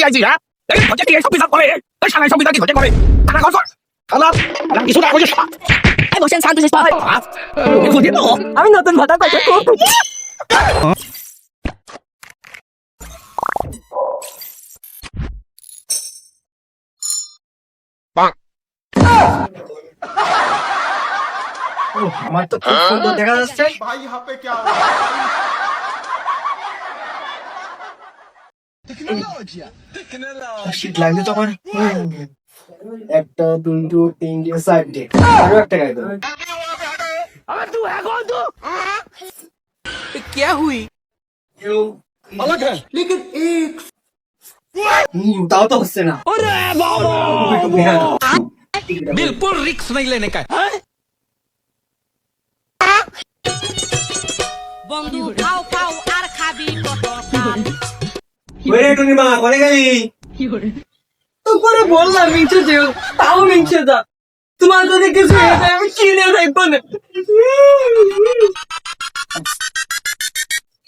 আইছি হ্যাঁ এই হচ্ছে কি সব বিচার করে এই সারা সব বিচার কি হচ্ছে করে টাকা খরচ কর খালা কিছু টাকা কইছিস এই বসেন শান্ত শেষ পাই দেখো দিন আমি নতুন ভাতা পাইছি আমার তো খুব সুন্দর দেখা যাচ্ছে। भाई यहाँ पे क्या हो रहा है? শীত লাগছে তখন একটা দুটো তিনটে চারটে আরো একটা গাড়ি দেবো। अबे तू है कौन तू क्या हुई अलग है তাও তো হচ্ছে না। अरे बाबा बिल्कुल रिक्स नहीं लेने का है। বন্ধু খাও খাও আর খাবি কত কাল ওরে টুনিমা কোনে গেলি? তোরে বললাম মিছে যেও তাও মিছে দা তোমার যদি কিছু হয়ে যায় আমি কিনে রাখবো না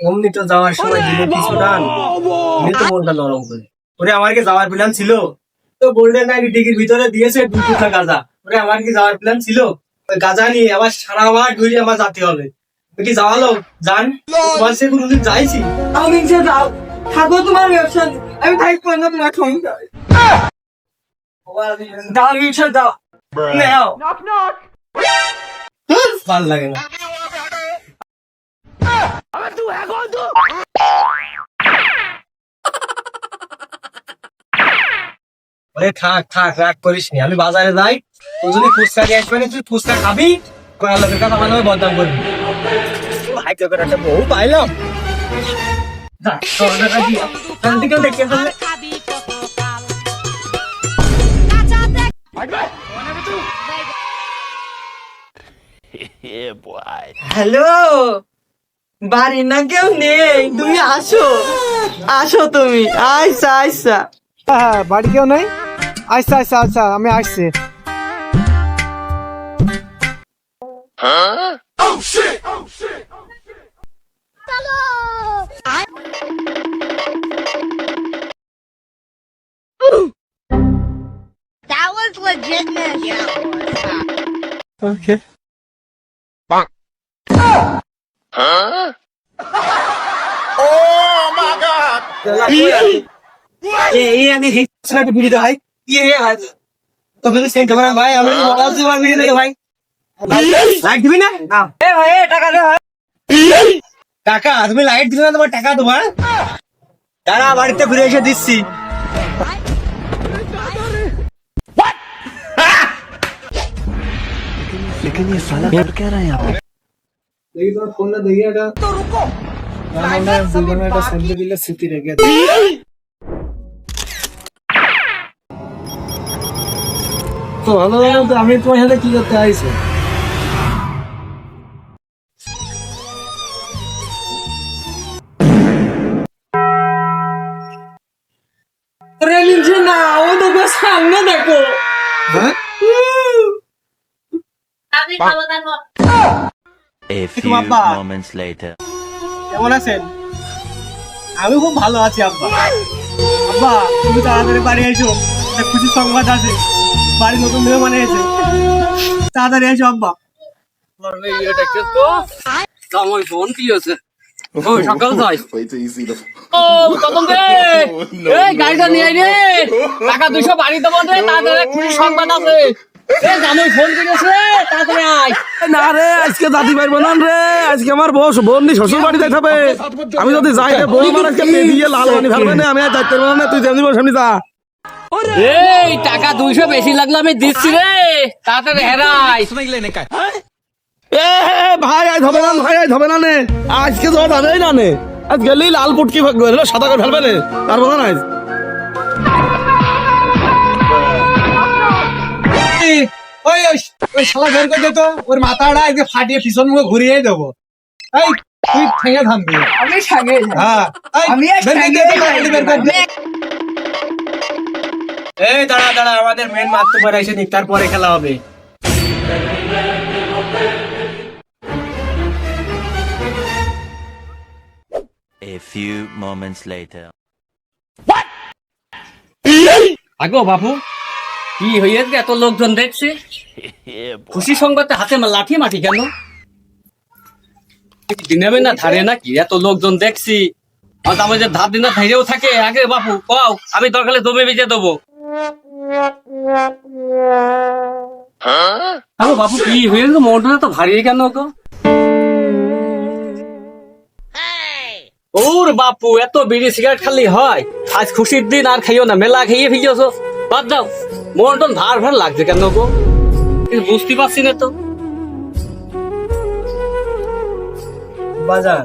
অমনি তো যাওয়ার সময় দিলে কিছু ডান আমি তো মনটা নরম করে। ওরে আমার কি যাওয়ার প্ল্যান ছিল? তো গোল্ডেন নাইট টিকির ভিতরে দিয়েছে 2 টুকরা গাঁজা। ওরে আমার কি যাওয়ার প্ল্যান ছিল? ওই গাঁজা নিয়ে আবার সারা মাঠ ঘুরে আমার যেতে হবে। তুমি কি যাওয়ালো জান? তোমার সে কোনদিন যাইছি? তাও মিছে দাও থাকো তোমার ব্যবসা আমি থাকবো না তোমার ঠোঁটা দাও মিছে দাও নাও ভাল লাগে না। अबे तू है कौन तू ওরে থাক থাক রাগ করিস নি, আমি বাজারে যাই। তুই যদি ফুচকা নিয়ে আসবে না, তুই ফুচকা খাবি, কয় লোকের কথা মানে বদনাম করবি। ভাগ্য করে একটা বউ পাইলাম। যা, তোর কাছে গিয়ে, শান্তি কেউ দেখে ফেললে। খাবি কত কাল কাঁচা দেখ হ্যালো বাড়ি না কেউ নেই তুমি আসো আসো তুমি আইসা আইসা হ্যাঁ বাড়ি কেউ নেই? আচ্ছা আচ্ছা আচ্ছা আমি আসছি। That was legitness. ওকে এই আমি হিসাবে ভিডিও দেখাই। তোকে তো সেন্ড করা ভাই, আমি বলা আছে ভিডিও দেখে ভাই। লাইট দিবি না? না। এ ভাই এ টাকা দে ভাই টাকা তুমি লাইট দিলে না, তোমার টাকা তোমার দাঁড়া, বাড়িতে ঘুরে এসে দিচ্ছি। দেখি তোমার ফোনটা দেখি এটা দুজনে একটা সেলফি দিলে স্মৃতি রেখে তো ভালো লাগে। তো আমি তোমার সাথে কি করতে আইছি? রে নিচে না ও তো বেশ সামনে দেখো হ্যাঁ? A few Papa. moments later. কেমন আছেন? আমি খুব ভালো আছি আব্বা। আব্বা তুমি তাড়াতাড়ি বাড়ি এসো, একটা খুশি সংবাদ আছে। বাড়ি নতুন মেহমান এসেছে, তাড়াতাড়ি এসো আব্বা। আমার ফোন কি আছে ও সকাল যাই Way too easy to. ও তখন রে এই গাড়িটা নিয়ে আই রে টাকা 200 বাড়ি দেবো রে তাদের খুশি সংবাদ আছে এই জামাই ফোন করেছে তাড়াতাড়ি আয় না রে আজকে দাদি পারবো না রে, আজকে আমার বোন নি শ্বশুর বাড়ি যাইতে হবে। আমি যদি যাই রে বউ আমার আজকে মেয়ে দিয়ে লাল পানি ফেলবে না, আমি আর যাইতে পারবো না। তুই জানি সামনে যা। এই টাকা 200 বেশি লাগলে আমি দিচ্ছি রে তাড়াতাড়ি হেরাই रिक्स नहीं लेने का है। এ ভাই আজ হবে না, ভাই আজ হবে না নে, আজকে যাওয়া যাবেই না নে। আজ গেলেই লাল পুটকি সাদা করে ফেলবে নে, পারবো না আজ। ওই ওই শালা বের করে দে তো, ওর মাথাটা আজকে ফাটিয়ে পিছন মুখে ঘুরিয়ে দেবো। এই তুই ঠেঙে থামবি। আমি সাগে হ্যাঁ আমি এক সাগে এই দাঁড়া দাঁড়া, আমাদের মেন মারতে পারে এসে নিক, তারপরে খেলা হবে। A few moments later. আগো বাবু কি হয়েছে এত লোকজন দেখছে খুশি সংবাদে হাতে লাঠি মাটি কেন দিনে না ধারে নাকি এত লোকজন দেখছি আমার যে ধার দিনা ধাইরেও থাকে আগে বাপু কও আমি দরকারে জমি বেঁচে দেবো আগো বাপু কি হয়েছে মনটা তো ভারী কেন গো ওর বাপু এত বিড়ি সিগারেট খালি হয় আজ খুশির দিন আর খাইও না মেলা খাইয়ে ফেলিয়েছো বাদ দাও মন টন ভার ভার লাগছে কেন গো বুঝতে পারছি না তো বাজার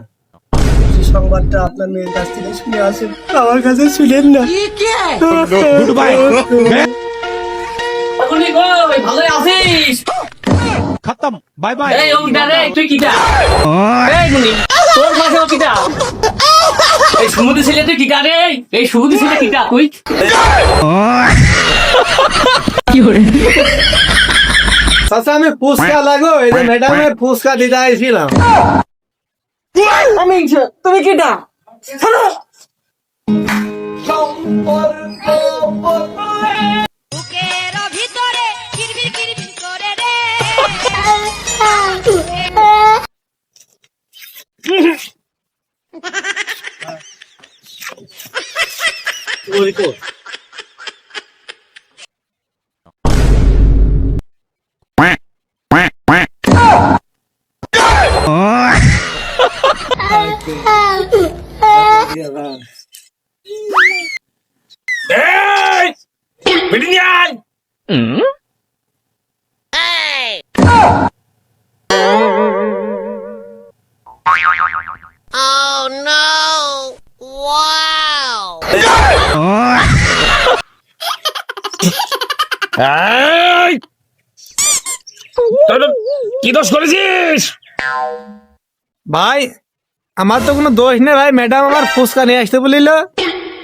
এই সংবাদটা আপনার মেয়ের কাছ থেকে শুনে আসেন, আমার কাছে শুনেন না। গুড বাই এখনই গো ভালোই আছিস खत्म बाय बाय এই ওটা রে তুই কিটা এই গুনি তোর কাছে কিটা এই সমুদ্র ছেলে তুই কিটা রে এই সমুদ্র ছেলে কিটা তুই চাচা আমি ফুচকা লাগো, এই যে ম্যাডামের ফুচকা দিতে আইছিলাম। আমি তুমি কিটা বুকের ভিতরে কিরবির কিরবির করে রে Oh no! Wow! কি দোষ করেছিস ভাই আমার তো কোনো দোষ নেই ভাই, ম্যাডাম আমার ফুচকা নিয়ে আসতে বলিল,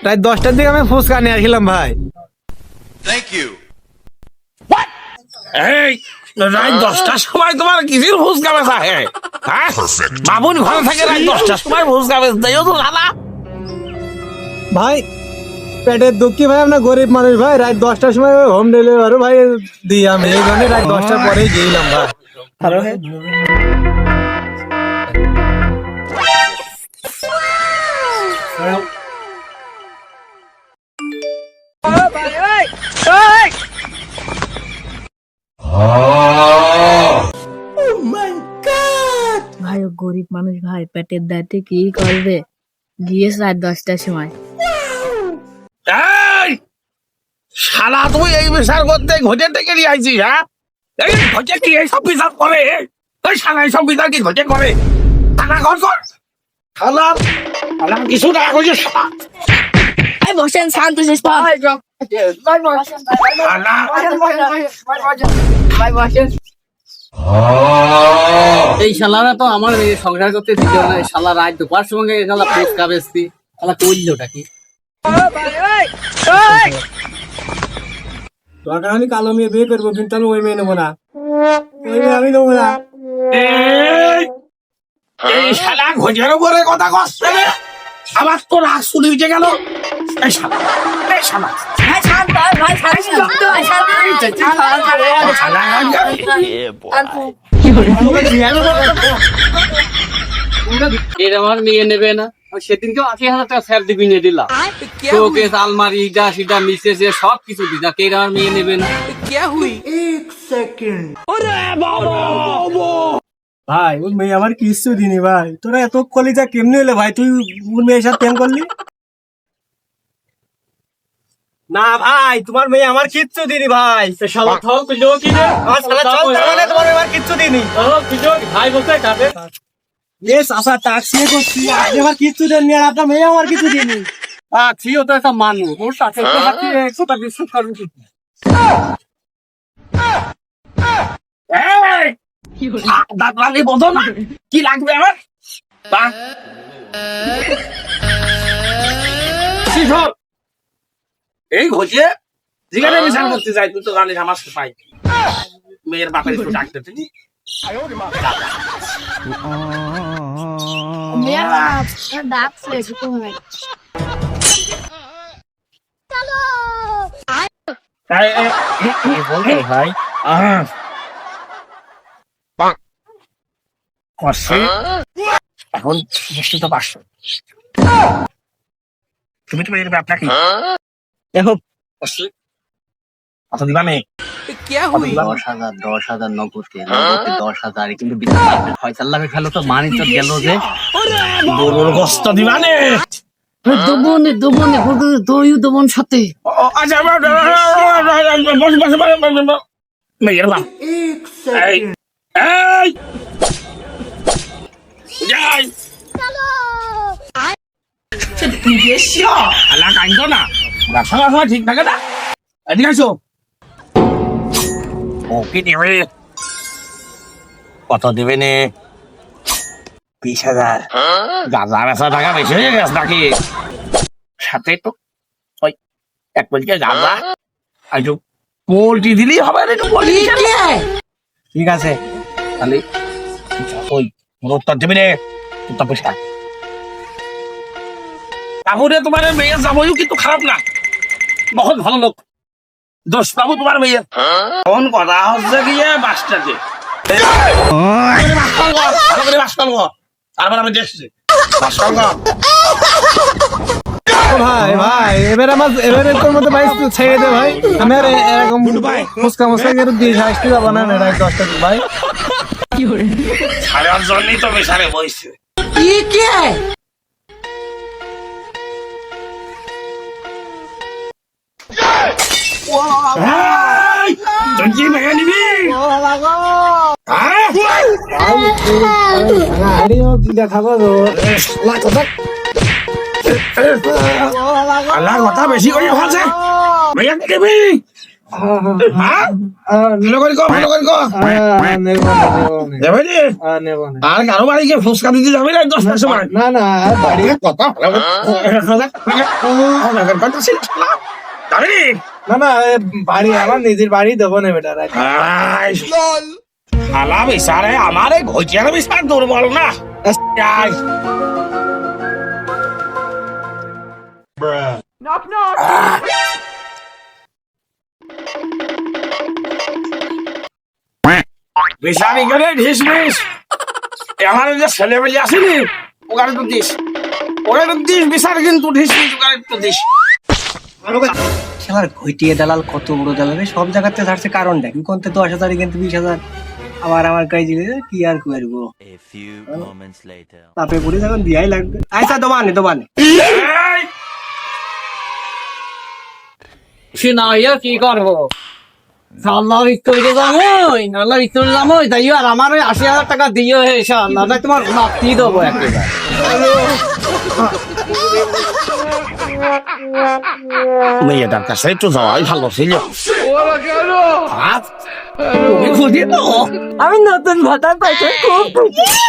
রাত 10টার দিকে আমি ফুচকা নিয়ে আসলাম ভাই। Thank you. এই রাত 10টার সময় তোমার কিসের ফুচকা বেচা হ্যাঁ বাবুর ঘরে থাকে রাত 10টার সময় ফুচকা বেচতে তো দাদা ভাই পেটের দুঃখী ভাই, আমরা গরিব মানুষ ভাই, রাত 10টার সময় হোম ডেলিভারি ভাই দিই আমি, এই জন্য রাত 10টার পরেই গেলাম ভাই। ভাই ও গরিব মানুষ ভাই পেটের দায়িত্ব কি করবে গিয়েছে রাত 10টার সময় এই শালা তুই এই বিচার করতে ঘটে থেকে নিয়ে আইছিস হ্যাঁ এই ঘটে কি এইসব বিচার করে ওই শালা এইসব বিচার কি ঘটে করে টাকা কর কর শালা শালা কিছু টাকা করছে শালা এই বসেন শান্ত শেষ এই শালারা তো আমার সংসার করতে দিত না এই শালা রাত দুপার সঙ্গে শালা ফুচকা বেচতি শালা করলোটা কি দরকার আমি কালো মেয়ে বিয়ে করবো, কিন্তু আমি ওই মেয়ে নেবো না, ওই মেয়ে আমি নেবো না। এই শালা ঘটের উপরে কথা কচ্ছে রে আবার তো রাগ শুনে উঠে গেল এই শালা এই শালা এর আমার মেয়ে নেবে না সেদিনকেও 80,000 টাকা ফের দিবি নিয়ে দিলাম শোকেস আলমারি ইটা সিটা মিসেস সব কিছু দিলা কে আমার মেয়ে নেবে না ভাই ওর মেয়ে আমার কিছু দিনি ভাই, তোরা এত কলিজা কেমনি হলে ভাই, তুই ওর মেয়ের সাথে প্রেম করলি? না ভাই তোমার মেয়ে আমার কিচ্ছু দিনি ভাই, শালা থাও তুইও কি রে আমার শালা চল তার মানে তোমার মেয়ে আমার কিচ্ছু দিনি। তুইও ভাই বলতে কাটে বেশ আশা টাক্সি করছি, আপনি আমার কিচ্ছু দেননি আর আপনার মেয়ে আমার কিছু দিনি। তুইও তো একটা মানুষ ওর সাথে তো হাতে 100টা বিশ্বাস করবি দাঁত লাগলে বোঝো না কি লাগবে আমার এই ঘটে যেখানে বিচার করতে যাই তুই তো জানিস আমার পাই মেয়ের বাপের একটু ডাকতে তুমি ডাকছে বলতে ভাই করছে এখন নিশ্চিত তো 500 তুমি তো এর আপনাকে দেখো করছে কত দিবা মে কত দিবা? 10,000 নগদে 10,000 কিন্তু বিচার ফয়সাল লাভে খেলো তো মানি তো গেল যে গরুর গোস্ত দিবা নে দবনে দবন সাথে আচ্ছা মেয়ের বাপ এই এই যাই আল্লাহ কাইন্দ না রাখা ঠিক থাকে না এদিকে আসো ও কি দেবে কত দেবে নে 20,000 গাঁজা বেচা টাকা বেশি হয়ে গেছে নাকি সাথে তো ওই 1 প্লেটকে গাঁজা আর একটু পোল্ট্রি দিলেই হবে না একটু পোল্ট্রি ঠিক আছে তাহলে ওই রোদটা দেবে রে তোর পয়সা তাহলে তোমার মেয়ে যাবই কিন্তু খারাপ না বহুত ভালো লোক দোষ পাবো তোমার মেয়ে কোন কথা হচ্ছে গিয়ে বাসটাতে ভালো করে বাস করবো তারপর আমি দেখছি বাস করবো ভাই এবারে তোর মতো ভাই ছেড়ে দে ভাই আমি আর এরকম মুসকা করে দিয়ে আসতে যাবো না এটা 10 টাকা ভাই সাড়ে 8 জনই তো বেসারে বইছে তুই কি মেয়ে নিবি দেখাবো আল্লাহ কথা বেশি করে ভালছে মেয়ে নিবি ভালো করে কো যাবে রে আর কারো বাড়ি গিয়ে ফুসকা দিতে যাবে না 10টার সময় না না বাড়ি কথা ভালো কথা ছিল যাবে রে না না বাড়ি আমার নিজের বাড়ি দেবো না বেটা আলা বিচারে আমার এই ঘটিয়ার বিচার দুর্বল না যাই। বিচারি গেলে ঢিস মিস আমার যে ছেলেমেয়ে আসেনি ওখানে তো দিস ওরা তো দিস বিচার কিন্তু ঢিস মিস ওখানে তো দিস খেলার ঘটিয়ে দালাল কত বড় দালাল সব জায়গাতে ছাড়ছে কারণ দেখি কোনতে 10,000 কিন্তু 20,000 আবার আমার কাছে দিলে কি আর করবো তাপে পড়ে যখন দিয়াই লাগবে আচ্ছা দোবানে সে না ইয়া কি করবো আল্লাহ ভিতরে যাবো তাই আর আমার 80,000 টাকা দিও হে আল্লাহ তোমার মাপি দেবো একেবারে মেয়েটার কাছে একটু যাওয়াই ভালো ছিল তুমি খুঁজি তো আমি নতুন ভাতার পাইতে খুব খুশি।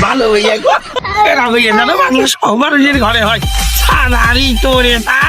ভালো হইয়া গো এরা হইয়া জানো বাংলা সবার ঘরে হয় সাদারি তোরে তা